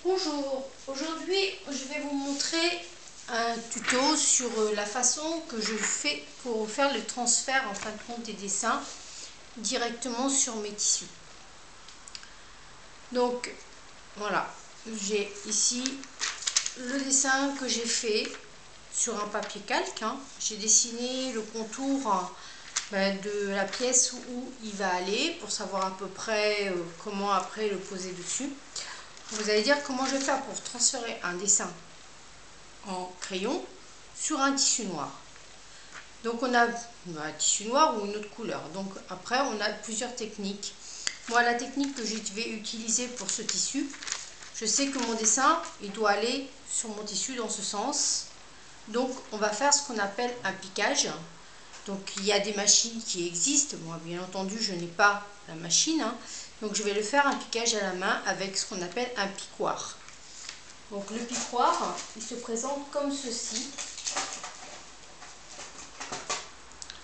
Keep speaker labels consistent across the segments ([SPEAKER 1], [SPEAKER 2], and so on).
[SPEAKER 1] Bonjour, aujourd'hui je vais vous montrer un tuto sur la façon que je fais pour faire le transfert en fin de compte des dessins directement sur mes tissus. Donc voilà, j'ai ici le dessin que j'ai fait sur un papier calque. J'ai dessiné le contour de la pièce où il va aller pour savoir à peu près comment après le poser dessus. Vous allez dire comment je vais faire pour transférer un dessin en crayon sur un tissu noir. Donc on a un tissu noir ou une autre couleur. Donc après on a plusieurs techniques. Moi la technique que je vais utiliser pour ce tissu, je sais que mon dessin il doit aller sur mon tissu dans ce sens. Donc on va faire ce qu'on appelle un piquage. Donc il y a des machines qui existent. Moi bien entendu je n'ai pas la machine. Donc je vais le faire un piquage à la main avec ce qu'on appelle un piquoir. Donc le piquoir, il se présente comme ceci.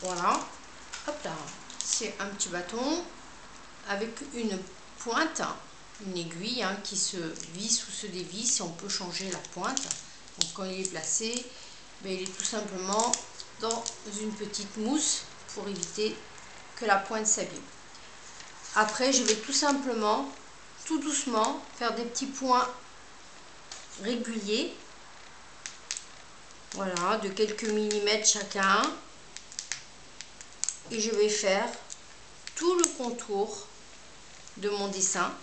[SPEAKER 1] Voilà. Hop là. C'est un petit bâton avec une pointe, une aiguille qui se visse ou se dévisse et on peut changer la pointe. Donc quand il est placé, il est tout simplement dans une petite mousse pour éviter que la pointe s'abîme. Après, je vais tout simplement, tout doucement, faire des petits points réguliers. Voilà, de quelques millimètres chacun. Et je vais faire tout le contour de mon dessin.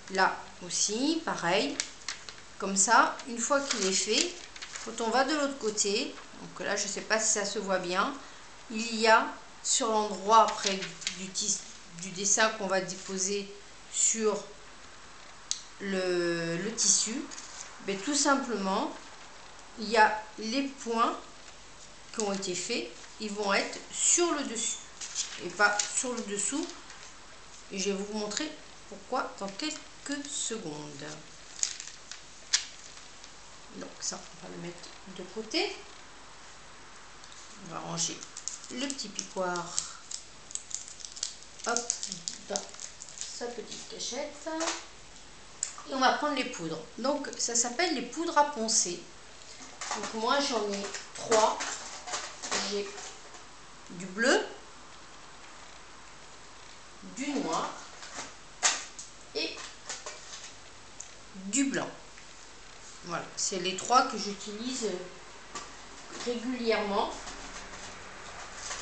[SPEAKER 1] Là aussi, pareil. Comme ça, une fois qu'il est fait, quand on va de l'autre côté, donc là, je ne sais pas si ça se voit bien, il y a sur l'endroit après du dessin qu'on va déposer sur le tissu, tout simplement, il y a les points qui ont été faits, ils vont être sur le dessus et pas sur le dessous. Et je vais vous montrer pourquoi dans quelques secondes. Donc ça, on va le mettre de côté. On va ranger le petit piquoir, hop, dans sa petite cachette. Et on va prendre les poudres. Donc ça s'appelle les poudres à poncer. Donc moi j'en ai 3. J'ai du bleu, du noir et du blanc. Voilà, c'est les 3 que j'utilise régulièrement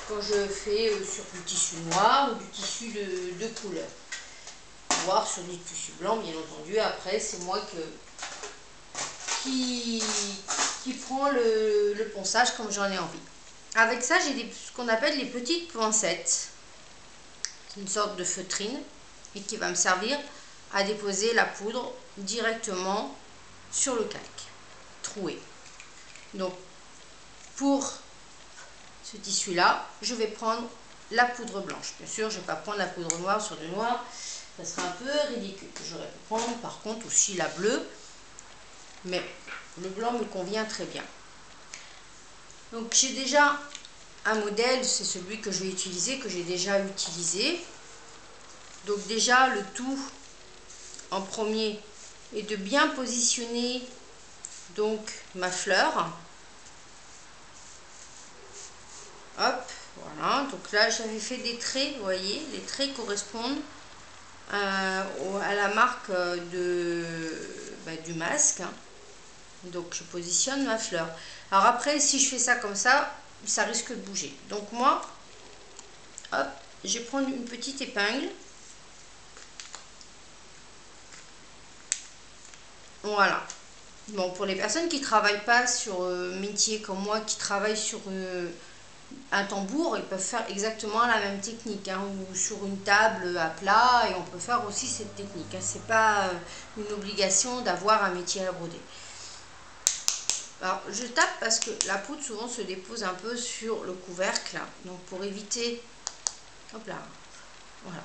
[SPEAKER 1] quand je fais sur du tissu noir ou du tissu de couleur. Voire sur du tissu blanc, bien entendu. Après, c'est moi qui prend le ponçage comme j'en ai envie. Avec ça, j'ai ce qu'on appelle les petites pincettes. C'est une sorte de feutrine et qui va me servir à déposer la poudre directement sur le calque troué. Donc, pour ce tissu-là, je vais prendre la poudre blanche. Bien sûr, je ne vais pas prendre la poudre noire sur du noir. Ça serait un peu ridicule. J'aurais pu prendre par contre aussi la bleue, mais le blanc me convient très bien. Donc j'ai déjà un modèle, c'est celui que je vais utiliser, que j'ai déjà utilisé. Donc déjà le tout en premier est de bien positionner donc ma fleur. Hop, voilà. Donc là j'avais fait des traits, vous voyez, les traits correspondent à la marque du masque. Donc je positionne ma fleur. Alors après, si je fais ça comme ça risque de bouger. Donc moi, hop, je vais prendre une petite épingle. Voilà. Bon, pour les personnes qui ne travaillent pas sur métier comme moi, qui travaillent sur un tambour, ils peuvent faire exactement la même technique, ou sur une table à plat, et on peut faire aussi cette technique. C'est pas une obligation d'avoir un métier à broder. Alors je tape parce que la poudre souvent se dépose un peu sur le couvercle, donc pour éviter, hop là, voilà,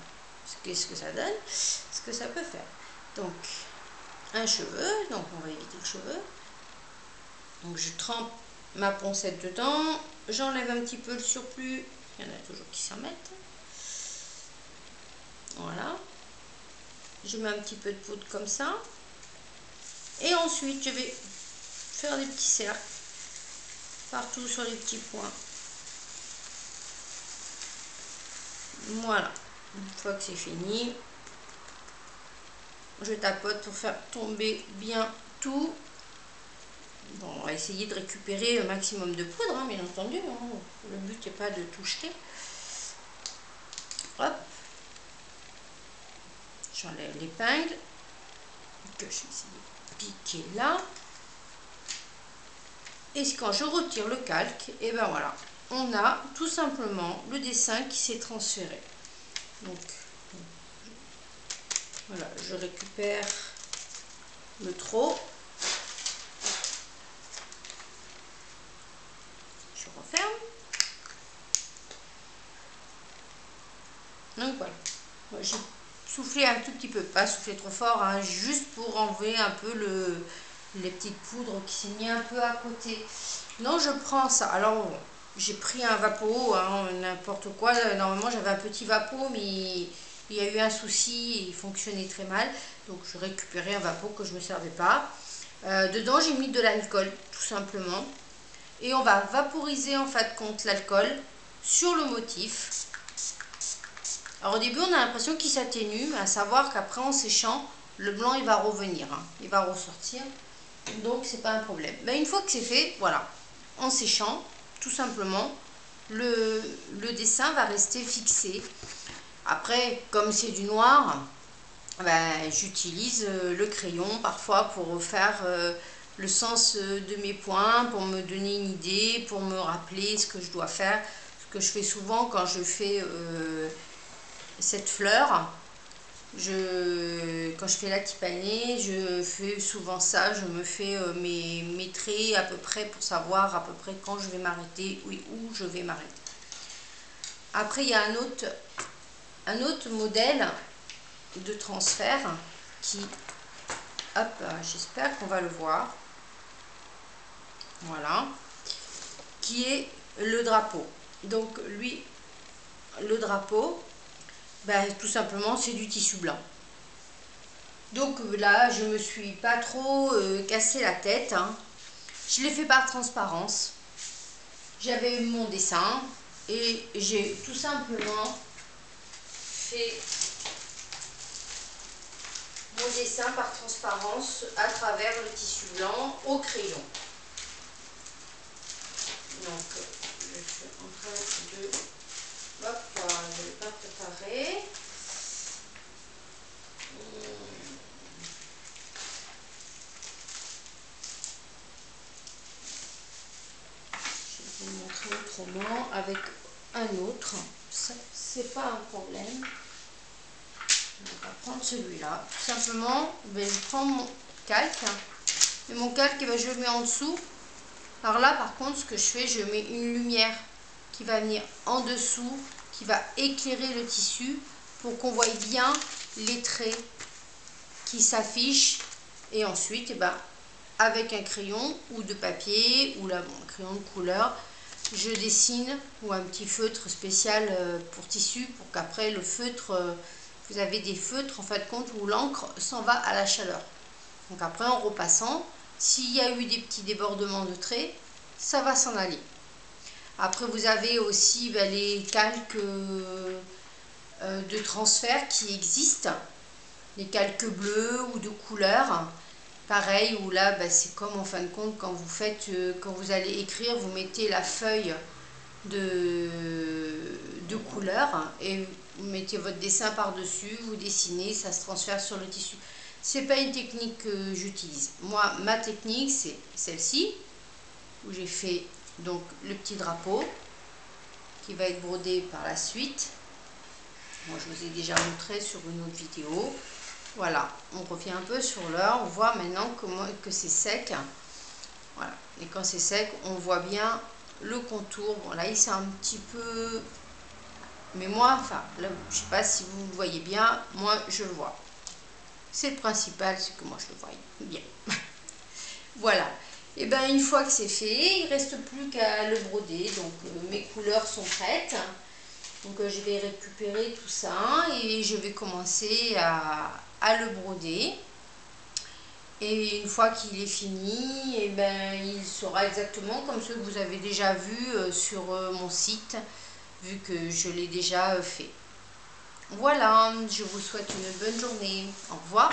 [SPEAKER 1] qu'est-ce que ça donne, ce que ça peut faire. Donc un cheveu, donc on va éviter le cheveu. Donc je trempe ma poncette dedans, j'enlève un petit peu le surplus, il y en a toujours qui s'en mettent. Voilà. je mets un petit peu de poudre comme ça. Et ensuite, je vais faire des petits cercles partout sur les petits points. Voilà. Une fois que c'est fini, je tapote pour faire tomber bien tout. Bon, on va essayer de récupérer le maximum de poudre, hein, bien entendu. Hein. Le but n'est pas de tout jeter. Hop. J'enlève l'épingle que je vais essayer de piquer là. Et quand je retire le calque, et ben voilà, on a tout simplement le dessin qui s'est transféré. Donc voilà, je récupère le trop. Je referme. Donc voilà, j'ai soufflé un tout petit peu, pas soufflé trop fort, hein, juste pour enlever un peu les petites poudres qui s'est mis un peu à côté. Non, je prends ça. Alors, j'ai pris un Vapo, hein, n'importe quoi. Normalement, j'avais un petit Vapo, mais il y a eu un souci, il fonctionnait très mal. Donc, je récupérais un Vapo que je ne me servais pas. Dedans, j'ai mis de l'alcool, tout simplement. Et on va vaporiser, en fait, contre l'alcool sur le motif. Alors, au début, on a l'impression qu'il s'atténue, à savoir qu'après, en séchant, le blanc, il va revenir, hein, il va ressortir. Donc, c'est pas un problème. Mais une fois que c'est fait, voilà. En séchant, tout simplement, le dessin va rester fixé. Après, comme c'est du noir, ben, j'utilise le crayon parfois pour refaire le sens de mes points, pour me donner une idée, pour me rappeler ce que je dois faire. Ce que je fais souvent quand je fais cette fleur. Quand je fais la tipanée, je fais souvent ça, je me fais mes traits à peu près pour savoir à peu près quand je vais m'arrêter, oui, où je vais m'arrêter. Après, il y a un autre modèle de transfert qui, hop, j'espère qu'on va le voir, voilà, qui est le drapeau. Donc lui, le drapeau, ben, tout simplement, c'est du tissu blanc. Donc là, je me suis pas trop cassé la tête. Hein. Je l'ai fait par transparence. J'avais mon dessin et j'ai tout simplement fait mon dessin par transparence à travers le tissu blanc au crayon. Donc, je suis en train de... Hop, je vais pas préparer. Je vais vous montrer autrement avec un autre. Ça, c'est pas un problème. On va prendre celui-là. Tout simplement, je prends mon calque. Et mon calque, je le mets en dessous. Alors là, par contre, ce que je fais, je mets une lumière qui va venir en dessous, qui va éclairer le tissu pour qu'on voie bien les traits qui s'affichent. Et ensuite, avec un crayon ou de papier ou là, un crayon de couleur, je dessine, ou un petit feutre spécial pour tissu, pour qu'après le feutre, vous avez des feutres en fin de compte où l'encre s'en va à la chaleur. Donc après, en repassant, s'il y a eu des petits débordements de traits, ça va s'en aller. Après, vous avez aussi les calques de transfert qui existent, les calques bleus ou de couleur. Pareil, où là, c'est comme en fin de compte, quand vous faites, quand vous allez écrire, vous mettez la feuille de couleur et vous mettez votre dessin par-dessus, vous dessinez, ça se transfère sur le tissu. C'est pas une technique que j'utilise. Moi, ma technique, c'est celle-ci, où j'ai fait donc le petit drapeau qui va être brodé par la suite. Moi, je vous ai déjà montré sur une autre vidéo. Voilà, on revient un peu sur l'heure, on voit maintenant que c'est sec. Voilà, et quand c'est sec, on voit bien le contour. Bon, là, il s'est un petit peu... Mais moi, enfin, là, je sais pas si vous le voyez bien, moi, je le vois. C'est le principal, c'est que moi, je le vois bien. Voilà. Et bien, une fois que c'est fait, il ne reste plus qu'à le broder. Donc, mes couleurs sont prêtes. Donc, je vais récupérer tout ça et je vais commencer à à le broder. Et une fois qu'il est fini, et ben, il sera exactement comme ceux que vous avez déjà vus sur mon site, vu que je l'ai déjà fait. Voilà, je vous souhaite une bonne journée. Au revoir.